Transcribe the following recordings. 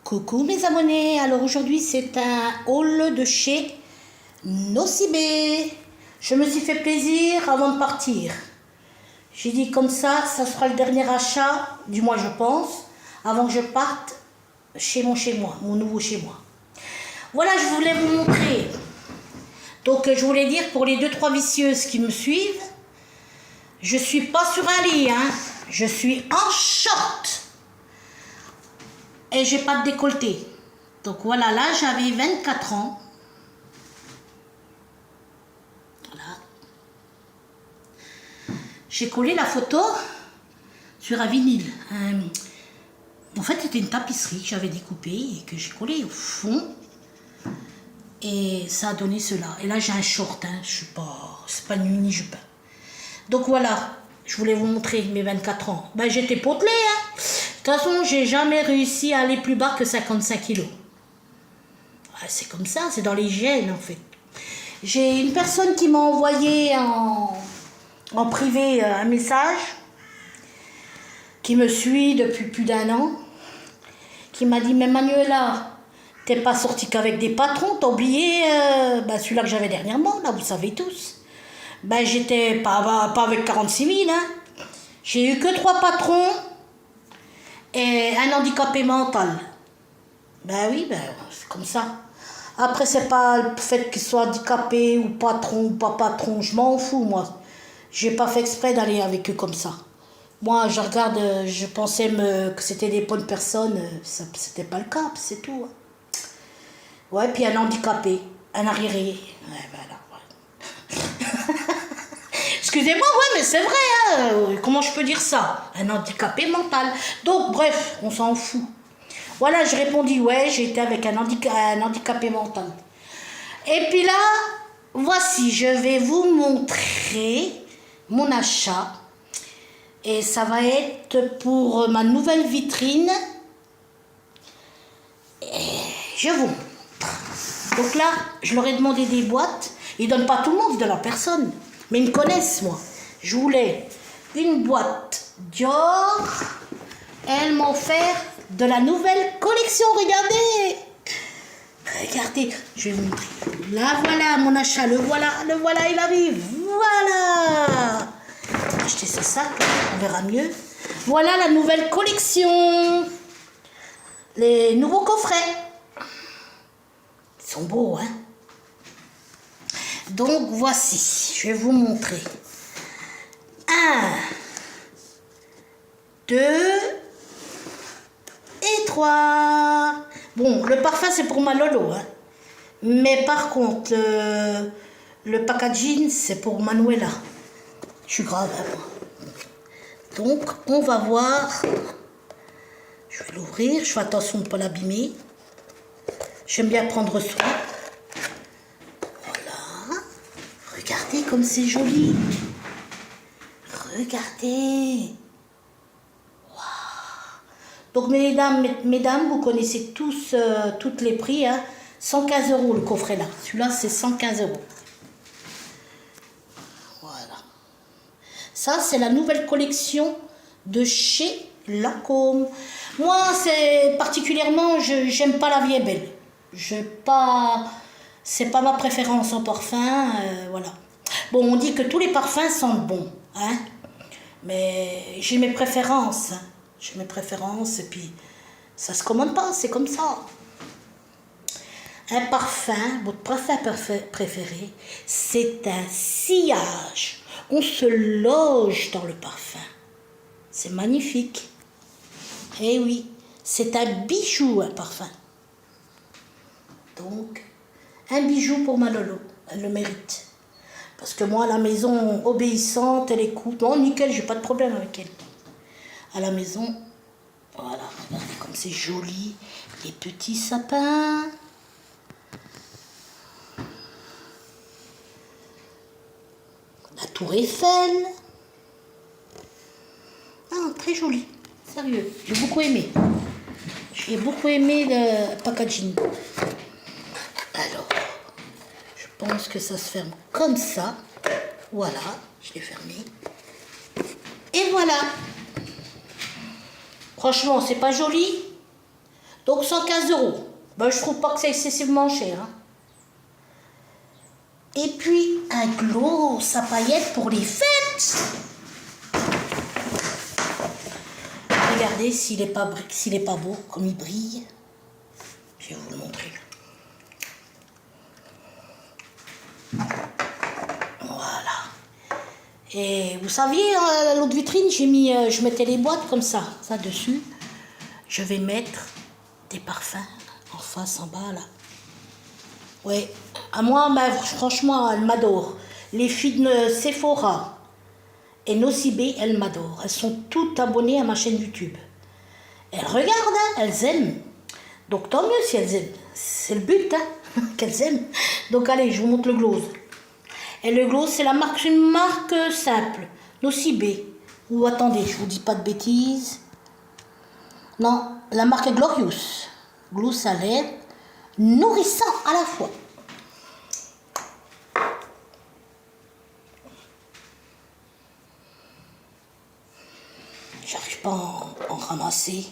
Coucou mes abonnés, alors aujourd'hui c'est un haul de chez Nocibé. Je me suis fait plaisir avant de partir. J'ai dit comme ça sera le dernier achat du mois je pense, avant que je parte chez moi, mon nouveau chez moi. Voilà, je voulais vous montrer. Donc je voulais dire pour les 2-3 vicieuses qui me suivent, je suis pas sur un lit, hein. Je suis en short. Et j'ai pas de décolleté. Donc voilà, là j'avais 24 ans. Voilà. J'ai collé la photo sur un vinyle. En fait, c'était une tapisserie que j'avais découpée et que j'ai collée au fond. Et ça a donné cela. Et là j'ai un short, hein. C'est pas nu ni jupe. Donc voilà, je voulais vous montrer mes 24 ans. Ben j'étais potelée, hein. De toute façon, j'ai jamais réussi à aller plus bas que 55 kilos. C'est comme ça, c'est dans les gènes en fait. J'ai une personne qui m'a envoyé en privé un message, qui me suit depuis plus d'1 an, qui m'a dit « Mais Manuela, t'es pas sortie qu'avec des patrons, t'as oublié celui-là que j'avais dernièrement, là, vous savez tous. » Ben j'étais pas avec 46 000, hein. J'ai eu que 3 patrons et un handicapé mental. Ben oui, c'est comme ça. Après, c'est pas le fait qu'il soit handicapé ou patron ou pas patron, je m'en fous, moi. J'ai pas fait exprès d'aller avec eux comme ça. Moi, je regarde, je pensais que c'était des bonnes personnes, c'était pas le cas, c'est tout. Hein. Ouais, puis un handicapé, un arriéré. Ouais, voilà. Excusez-moi, ouais, mais c'est vrai, hein. Comment je peux dire ça? Un handicapé mental. Donc, bref, on s'en fout. Voilà, j'ai répondu, ouais, j'ai été avec un handicapé mental. Et puis là, voici, je vais vous montrer mon achat. Et ça va être pour ma nouvelle vitrine. Et je vous montre. Donc là, je leur ai demandé des boîtes. Ils ne donnent pas tout le monde, ils donnent à personne. Mais ils me connaissent, moi. Je voulais une boîte Dior. Elles m'ont offert de la nouvelle collection, regardez. Regardez, je vais vous montrer. Là, voilà mon achat, le voilà, il arrive. Voilà. Acheter ce sac, on verra mieux. Voilà la nouvelle collection. Les nouveaux coffrets. Ils sont beaux, hein. Donc, voici, je vais vous montrer. 1, 2 et 3. Bon, le parfum, c'est pour ma Lolo, hein. Mais par contre, le packaging, c'est pour Manuela. Je suis grave, hein, moi. Donc, on va voir. Je vais l'ouvrir. Je fais attention de ne pas l'abîmer. J'aime bien prendre soin. Voilà. Regardez comme c'est joli. Regardez. Waouh. Donc, mesdames, vous connaissez tous les prix. Hein. 115 € le coffret là. Celui-là, c'est 115 €. Ça, c'est la nouvelle collection de chez Lancôme. Moi, c'est particulièrement, j'aime pas la vie est belle. C'est pas ma préférence en parfum, voilà. Bon, on dit que tous les parfums sentent bon, hein. Mais j'ai mes préférences, hein. J'ai mes préférences et puis ça se commande pas, c'est comme ça. Un parfum, votre parfum préféré, c'est un sillage. On se loge dans le parfum. C'est magnifique. Eh oui, c'est un bijou, un parfum. Donc, un bijou pour ma Lolo. Elle le mérite. Parce que moi, à la maison, obéissante, elle écoute. Non, nickel, j'ai pas de problème avec elle. À la maison, voilà, regardez comme c'est joli. Les petits sapins. La tour Eiffel. Ah, très joli. Sérieux, j'ai beaucoup aimé. J'ai beaucoup aimé le packaging. Alors, je pense que ça se ferme comme ça. Voilà, je l'ai fermé. Et voilà. Franchement, c'est pas joli. Donc 115 €. Ben, je trouve pas que c'est excessivement cher. Hein. Et puis un gloss à paillettes pour les fêtes. Regardez s'il est pas beau, comme il brille. Je vais vous le montrer. Voilà. Et vous saviez, l'autre vitrine, je mettais les boîtes comme ça dessus. Je vais mettre des parfums en face, en bas, là. Oui. À moi, ben, franchement, elles m'adorent. Les filles de Sephora et Nocibé, elles m'adorent. Elles sont toutes abonnées à ma chaîne YouTube. Elles regardent, hein, elles aiment. Donc tant mieux si elles aiment. C'est le but, hein, qu'elles aiment. Donc allez, je vous montre le gloss. Et le gloss, c'est une marque simple. Nocibé. Ou attendez, je vous dis pas de bêtises. Non, la marque Glorious. Gloss à lèvres, nourrissant à la fois. J'arrive pas à en ramasser.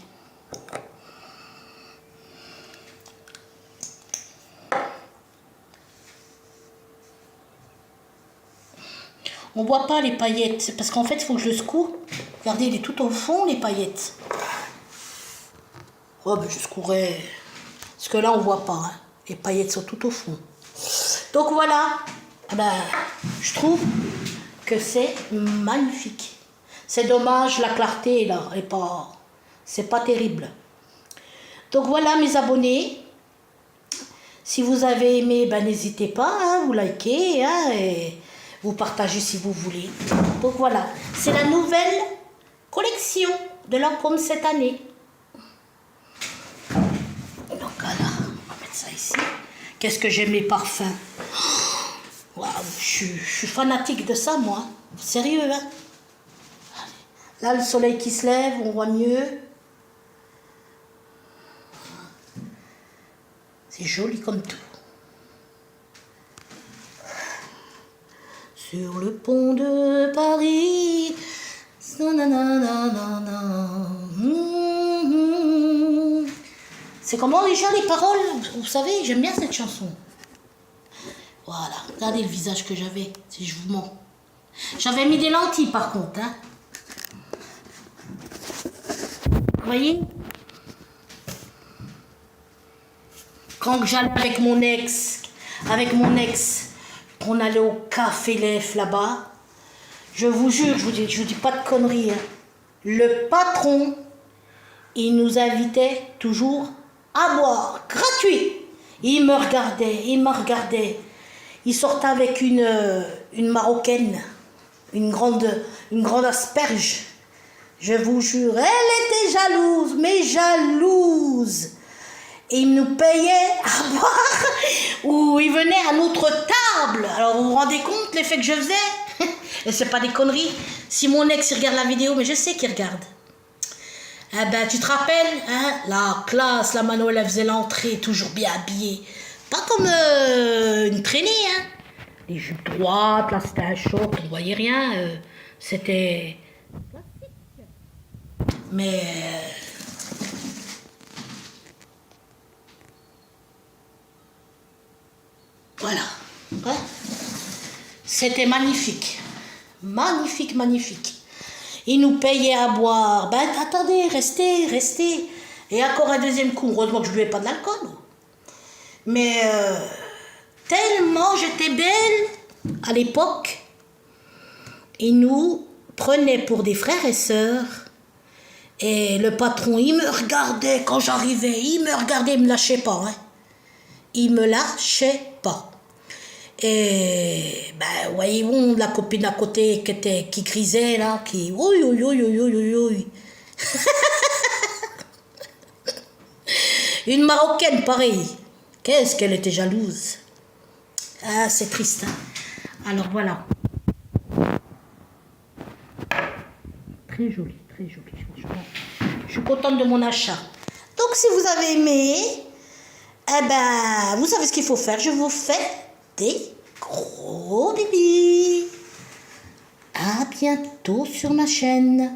On voit pas les paillettes, parce qu'en fait, il faut que je le secoue. Regardez, il est tout au fond, les paillettes. Oh, ben je secouerai. Parce que là, on voit pas. Hein. Les paillettes sont tout au fond. Donc voilà. Ben, je trouve que c'est magnifique. C'est dommage, la clarté, là, c'est pas terrible. Donc voilà, mes abonnés. Si vous avez aimé, ben n'hésitez pas, hein, vous likez, hein, et vous partagez si vous voulez. Donc voilà, c'est la nouvelle collection de Lancôme cette année. Donc voilà, on va mettre ça ici. Qu'est-ce que j'aime les parfums. Waouh, je suis fanatique de ça, moi. Sérieux, hein. Là, le soleil qui se lève, on voit mieux. C'est joli comme tout. Sur le pont de Paris. C'est comment déjà les paroles? Vous savez, j'aime bien cette chanson. Voilà, regardez le visage que j'avais, si je vous mens. J'avais mis des lentilles par contre, hein. Vous voyez? Quand j'allais avec mon ex, on allait au Café Lef là-bas, je vous jure, je vous dis pas de conneries, hein. Le patron, il nous invitait toujours à boire, gratuit. Il me regardait. Il sortait avec une Marocaine, une grande asperge. Je vous jure, elle était jalouse, mais jalouse. Et il nous payait à boire, ou il venait à notre table. Alors vous vous rendez compte l'effet que je faisais? Et c'est pas des conneries. Si mon ex il regarde la vidéo, mais je sais qu'il regarde. Eh ben, tu te rappelles, hein, la classe, la Manuel, elle faisait l'entrée, toujours bien habillée. Pas comme une traînée, hein. Les jupes droites, là c'était un choc, on ne voyait rien. C'était... Mais... voilà. Ouais. C'était magnifique. Magnifique, magnifique. Ils nous payaient à boire. Ben attendez, restez. Et encore un deuxième coup. Heureusement que je ne buvais pas de l'alcool. Mais tellement j'étais belle à l'époque. Ils nous prenaient pour des frères et sœurs. Et le patron, il me regardait quand j'arrivais. Il me lâchait pas. Hein. Il me lâchait pas. Et ben voyez-vous la copine à côté qui grisait là, qui oui. Une Marocaine pareille. Qu'est-ce qu'elle était jalouse. Ah, c'est triste. Hein. Alors voilà. Très joli, franchement. Je suis contente de mon achat. Donc si vous avez aimé, eh ben vous savez ce qu'il faut faire. Je vous fais des gros bébés. À bientôt sur ma chaîne.